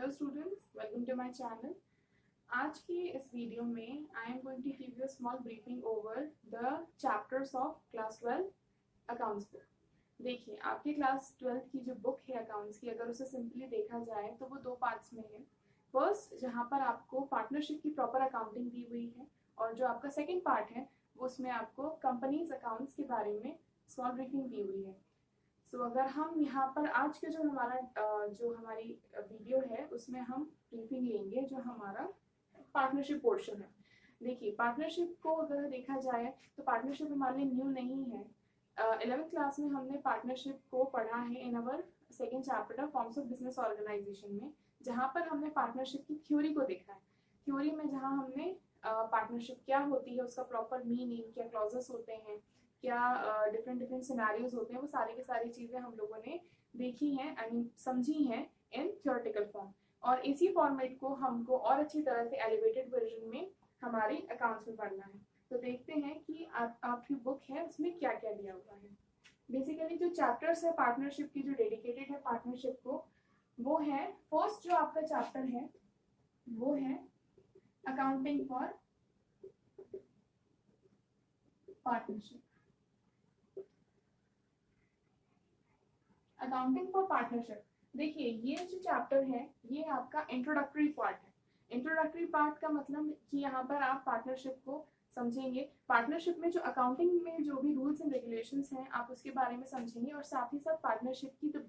Hello students, welcome to my channel. आज की इस वीडियो में I am going to give you a small briefing over the chapters of class 12 accounts book. देखिए, आपकी class 12 की जो बुक है अकाउंट्स की, अगर उसे सिंपली देखा जाए तो वो दो पार्ट्स में है। फर्स्ट, जहाँ पर आपको पार्टनरशिप की प्रॉपर अकाउंटिंग दी हुई है, और जो आपका सेकेंड पार्ट है वो उसमें आपको कंपनीज अकाउंट्स के बारे में स्मॉल ब्रीफिंग दी हुई है। अगर हम यहाँ पर आज के जो हमारी वीडियो है उसमें हम ब्रीफिंग लेंगे जो हमारा पार्टनरशिप पोर्शन है। देखिए, पार्टनरशिप को अगर देखा जाए तो पार्टनरशिप हमारे लिए न्यू नहीं है। 11th क्लास में हमने पार्टनरशिप को पढ़ा है in our second chapter forms of business organisation में, जहाँ पर हमने पार्टनरशिप की थ्योरी को देखा है। थ्योरी में जहाँ हमने पार्टनरशिप क्या होती है, उसका प्रॉपर मीनिंग, क्या क्लॉजेस होते हैं, क्या डिफरेंट डिफरेंट सिनेरियोज होते हैं, वो सारी की सारी चीज़ें हम लोगों ने देखी हैं एंड समझी हैं इन थ्योरेटिकल फॉर्म। और इसी फॉर्मेट को हमको और अच्छी तरह से एलिवेटेड वर्जन में हमारी अकाउंट्स में पढ़ना है। तो देखते हैं कि आपकी बुक है उसमें क्या क्या दिया हुआ है। बेसिकली जो चैप्टर्स है पार्टनरशिप की, जो डेडिकेटेड है पार्टनरशिप को, वो है फर्स्ट जो आपका चैप्टर है वो है accounting for partnership. Accounting for partnership, देखिए ये जो चैप्टर है ये आपका इंट्रोडक्टरी पार्ट है। इंट्रोडक्टरी पार्ट का मतलब कि यहाँ पर आप पार्टनरशिप को समझेंगे। पार्टनरशिप में जो अकाउंटिंग में जो भी रूल्स एंड रेगुलेशंस हैं आप उसके बारे में समझेंगे, और साथ ही साथ पार्टनरशिप की जो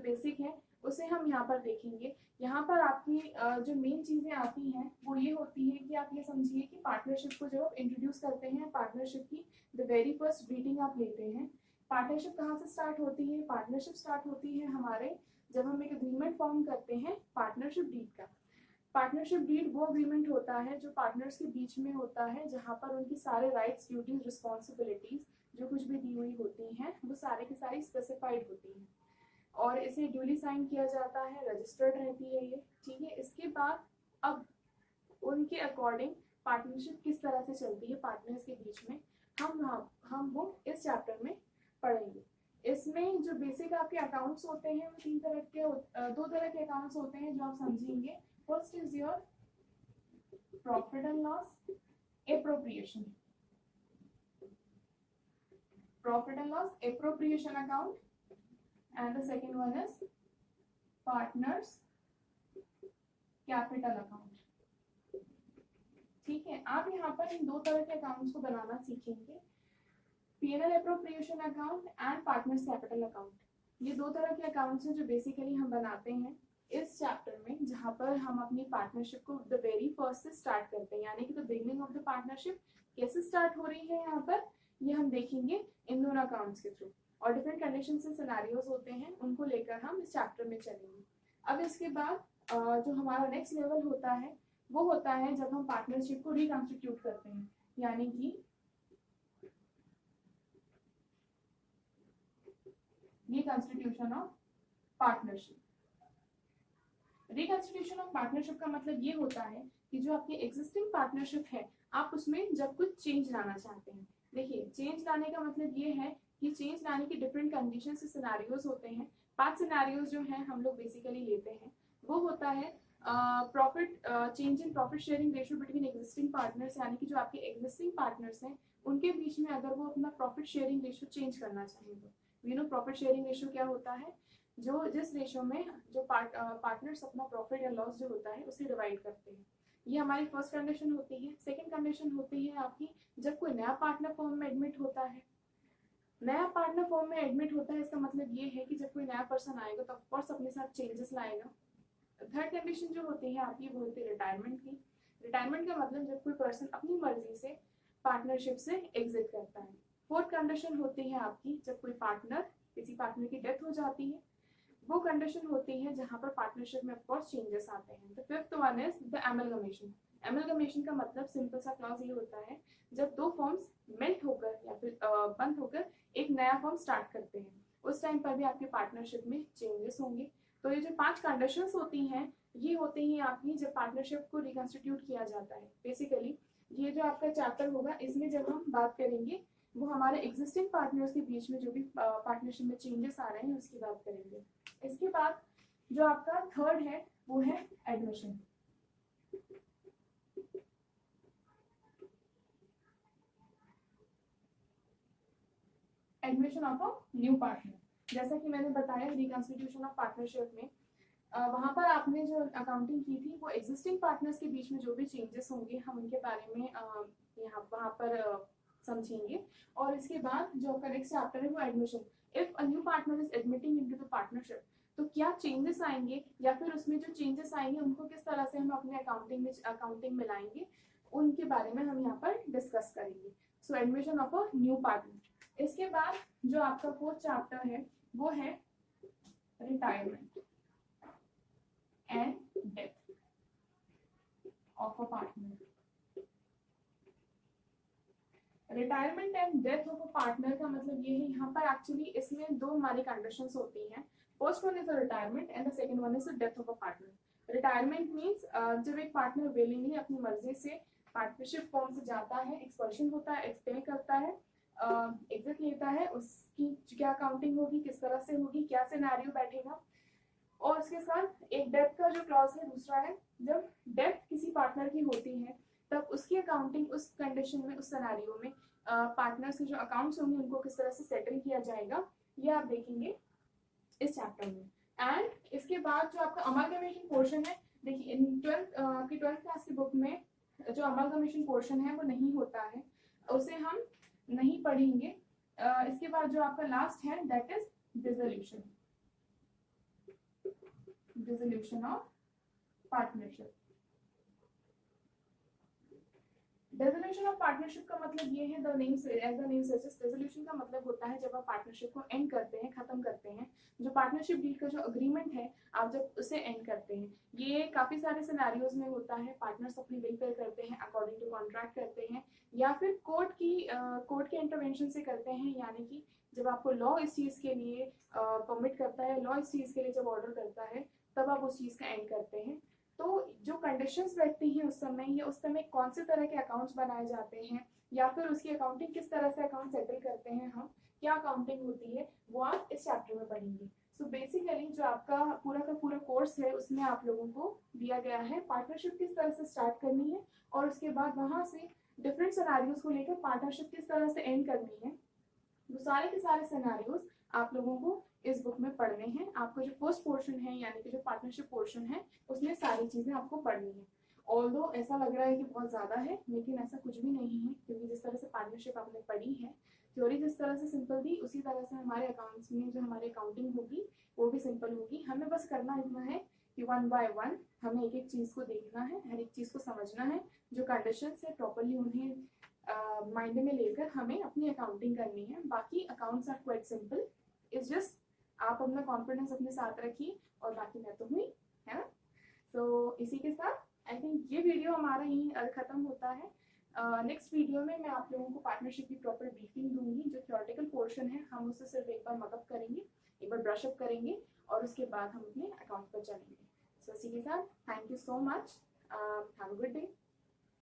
बेसिक है उसे हम यहाँ पर देखेंगे। यहाँ पर आपकी जो मेन चीज़ें आती हैं वो ये होती है कि आप ये समझिए कि पार्टनरशिप को जब आप इंट्रोड्यूस करते हैं, पार्टनरशिप की द वेरी फर्स्ट ग्रीटिंग आप लेते हैं। पार्टनरशिप कहाँ से स्टार्ट होती है? पार्टनरशिप स्टार्ट होती है हमारे जब हम एक अग्रीमेंट फॉर्म करते हैं पार्टनरशिप डीड का। पार्टनरशिप डीड वो अग्रीमेंट होता है जो पार्टनर्स के बीच में होता है, जहाँ पर उनकी सारे राइट्स, ड्यूटीज, रिस्पॉन्सिबिलिटीज जो कुछ भी दी हुई होती हैं वो सारे की सारी स्पेसिफाइड होती हैं, और इसे ड्यूली साइन किया जाता है, रजिस्टर्ड रहती है ये, ठीक है। इसके बाद अब उनके अकॉर्डिंग पार्टनरशिप किस तरह से चलती है पार्टनर्स के बीच में, हम वो इस चैप्टर में पढ़ेंगे। इसमें जो बेसिक आपके अकाउंट्स होते हैं वो दो तरह के अकाउंट्स होते हैं जो आप समझेंगे। First is your profit and loss appropriation, profit and loss appropriation account, and the second one is partners capital account. ठीक है, आप यहाँ पर इन दो तरह के अकाउंट्स को बनाना सीखेंगे, P&L appropriation account and partners capital account. ये दो तरह के अकाउंट्स हैं जो बेसिकली हम बनाते हैं इस चैप्टर में, जहाँ पर हम अपनी पार्टनरशिप को द वेरी फर्स्ट से स्टार्ट करते हैं, यानी कि the beginning of the partnership कैसे स्टार्ट हो रही है यहाँ पर ये हम देखेंगे इन दोनों अकाउंट्स के थ्रू, और डिफरेंट कंडीशन से सिनेरियोज होते हैं उनको लेकर हम इस चैप्टर में चलेंगे। अब इसके बाद जो हमारा नेक्स्ट लेवल होता है वो होता है जब हम पार्टनरशिप को रिकॉन्स्टिट्यूट करते हैं, यानी कि reconstitution of partnership. Reconstitution of partnership का मतलब ये होता है कि जो आपकी एग्जिस्टिंग पार्टनरशिप है आप उसमें जब कुछ चेंज लाना चाहते हैं। देखिए, चेंज लाने का मतलब ये है कि चेंज लाने की डिफरेंट कंडीशन से सिनेरियोज होते हैं। 5 सिनेरियोज जो हैं हम लोग बेसिकली लेते हैं। वो होता है profit change in profit sharing ratio between existing partners, यानी कि जो आपके एग्जिस्टिंग पार्टनर्स हैं उनके बीच में अगर वो अपना प्रॉफिट शेयरिंग रेशियो चेंज करना चाहें तो। You know profit sharing ratio क्या होता है? जिस रेशियो में जो पार्टनर्स अपना प्रॉफिट या लॉस जो होता है उसे डिवाइड करते हैं। ये हमारी फर्स्ट कंडीशन होती है। सेकंड कंडीशन होती है आपकी जब कोई नया पार्टनर फॉर्म में एडमिट होता है। नया पार्टनर फॉर्म में एडमिट होता है इसका मतलब ये है कि जब कोई नया पर्सन आएगा तो ऑफकोर्स अपने साथ चेंजेस लाएगा। थर्ड कंडीशन जो होती है आपकी वो होती है रिटायरमेंट की। रिटायरमेंट का मतलब जब कोई पर्सन अपनी मर्जी से पार्टनरशिप से एग्जिट करता है। फोर्थ कंडीशन होती है आपकी जब कोई किसी पार्टनर की डेथ हो जाती है, वो कंडीशन होती है जहां पर पार्टनरशिप में ऑफकोर्स चेंजेस आते हैं। The fifth one is the amalgamation. Amalgamation का मतलब सिंपल सा क्लॉज ये होता है जब दो फॉर्म्स मेल्ट होकर या फिर बंद होकर एक नया फॉर्म स्टार्ट करते हैं, उस टाइम पर भी आपके पार्टनरशिप में चेंजेस होंगे। तो ये जो 5 कंडीशंस होती हैं ये होती हैं आपकी जब पार्टनरशिप को रिकॉन्स्टिट्यूट किया जाता है। बेसिकली ये जो आपका चैप्टर होगा इसमें जब हम बात करेंगे वो हमारे एग्जिस्टिंग पार्टनर्स के बीच में जो भी पार्टनरशिप में चेंजेस आ रहे हैं उसकी बात करेंगे। इसके बाद जो आपका थर्ड है वो है admission. Admission of a new partner, जैसा कि मैंने बताया रिकॉन्स्टिट्यूशन ऑफ पार्टनरशिप में वहां पर आपने जो अकाउंटिंग की थी वो एग्जिस्टिंग पार्टनर्स के बीच में जो भी चेंजेस होंगे हम उनके बारे में यहाँ वहां पर समझेंगे। और इसके बाद जो आपका नेक्स्ट चैप्टर है वो admission. If a new partner is admitting into the partnership, तो क्या चेंजेस आएंगे या फिर उसमें जो चेंजेस आएंगे उनको किस तरह से हम अपने अकाउंटिंग में लाएंगे, उनके बारे में हम यहाँ पर डिस्कस करेंगे। So admission of a new partner. इसके बाद जो आपका फोर्थ चैप्टर है वो है retirement and death of a partner. Retirement and death of a partner का मतलब ये है, यहाँ पर एक्चुअली इसमें दो हमारी कंडीशंस होती हैं। First one is a retirement and the second one is the death of a partner. Retirement means जब एक पार्टनर विलिंगली अपनी मर्जी से पार्टनरशिप फॉर्म से जाता है, एक्सपर्शन होता है, एक्सपेल करता है, एग्जिट लेता है, उसकी क्या अकाउंटिंग होगी, किस तरह से होगी, क्या सिनेरियो बैठेगा। और उसके साथ एक डेथ का जो क्लॉज है दूसरा है, जब डेथ किसी पार्टनर की होती है तब उसकी अकाउंटिंग उस कंडीशन में, उस सिनेरियो में पार्टनर्स के जो अकाउंट्स होंगे उनको किस तरह से सेटल किया जाएगा, ये आप देखेंगे इस चैप्टर में। एंड इसके बाद जो आपका अमालगमेशन पोर्शन है, देखिए इन ट्वेल्थ क्लास की बुक में जो अमालगमेशन पोर्शन है वो नहीं होता है, उसे हम नहीं पढ़ेंगे। इसके बाद जो आपका लास्ट है that is dissolution, dissolution of partnership. Dissolution of partnership का मतलब ये है, the name as the name suggest, dissolution का मतलब होता है जब आप पार्टनरशिप को एंड करते हैं, खत्म करते हैं। जो पार्टनरशिप डील का जो अग्रीमेंट है आप जब उसे एंड करते हैं, ये काफी सारे सिनेरियोज में होता है। पार्टनर्स अपनी विल पे करते हैं, अकॉर्डिंग टू कॉन्ट्रैक्ट करते हैं, या फिर कोर्ट के इंटरवेंशन से करते हैं, यानी कि जब आपको लॉ इस चीज के लिए परमिट करता है, लॉ इस चीज के लिए जब ऑर्डर करता है तब आप उस चीज का एंड करते हैं। तो जो कंडीशंस बैठती हैं उस समय, या उस समय कौन से तरह के अकाउंट्स बनाए जाते हैं, या फिर उसकी अकाउंटिंग किस तरह से अकाउंट सेटल करते हैं हम, क्या अकाउंटिंग होती है, वो आप इस चैप्टर में पढ़ेंगे। सो बेसिकली जो आपका पूरा का पूरा कोर्स है उसमें आप लोगों को दिया गया है पार्टनरशिप किस तरह से स्टार्ट करनी है, और उसके बाद वहां से डिफरेंट सिनेरियोज को लेकर पार्टनरशिप किस तरह से एंड करनी है। वो सारे के सारे सिनेरियोज आप लोगों को इस बुक में पढ़ने हैं। आपको जो फर्स्ट पोर्शन है यानी कि जो पार्टनरशिप पोर्शन है उसमें सारी चीजें आपको पढ़नी है। ऑल्दो ऐसा लग रहा है कि बहुत ज्यादा है, लेकिन ऐसा कुछ भी नहीं है, क्योंकि जिस तरह से पार्टनरशिप आपने पढ़ी है, थ्योरी जिस तरह से सिंपल थी उसी तरह से हमारे अकाउंट्स में जो हमारी अकाउंटिंग होगी वो भी सिंपल होगी। हमें बस करना इतना है कि वन बाय वन हमें एक एक चीज को देखना है, हर एक चीज को समझना है, जो कंडीशंस है प्रॉपरली उन्हें माइंड में लेकर हमें अपनी अकाउंटिंग करनी है। बाकी accounts are quite simple, it's just आप अपना कॉन्फिडेंस अपने साथ रखिए, और बाकी मैं तो हुई, है ना। तो इसी के साथ आई थिंक ये वीडियो हमारा यहीं खत्म होता है। नेक्स्ट वीडियो में मैं आप लोगों को पार्टनरशिप की प्रॉपर ब्रीफिंग दूंगी। जो थ्योरेटिकल पोर्शन है हम उसे सिर्फ एक बार मकअप करेंगे, एक बार ब्रशअप करेंगे, और उसके बाद हम अपने अकाउंट पर चलेंगे। सो इसी के साथ thank you so much, have a good day.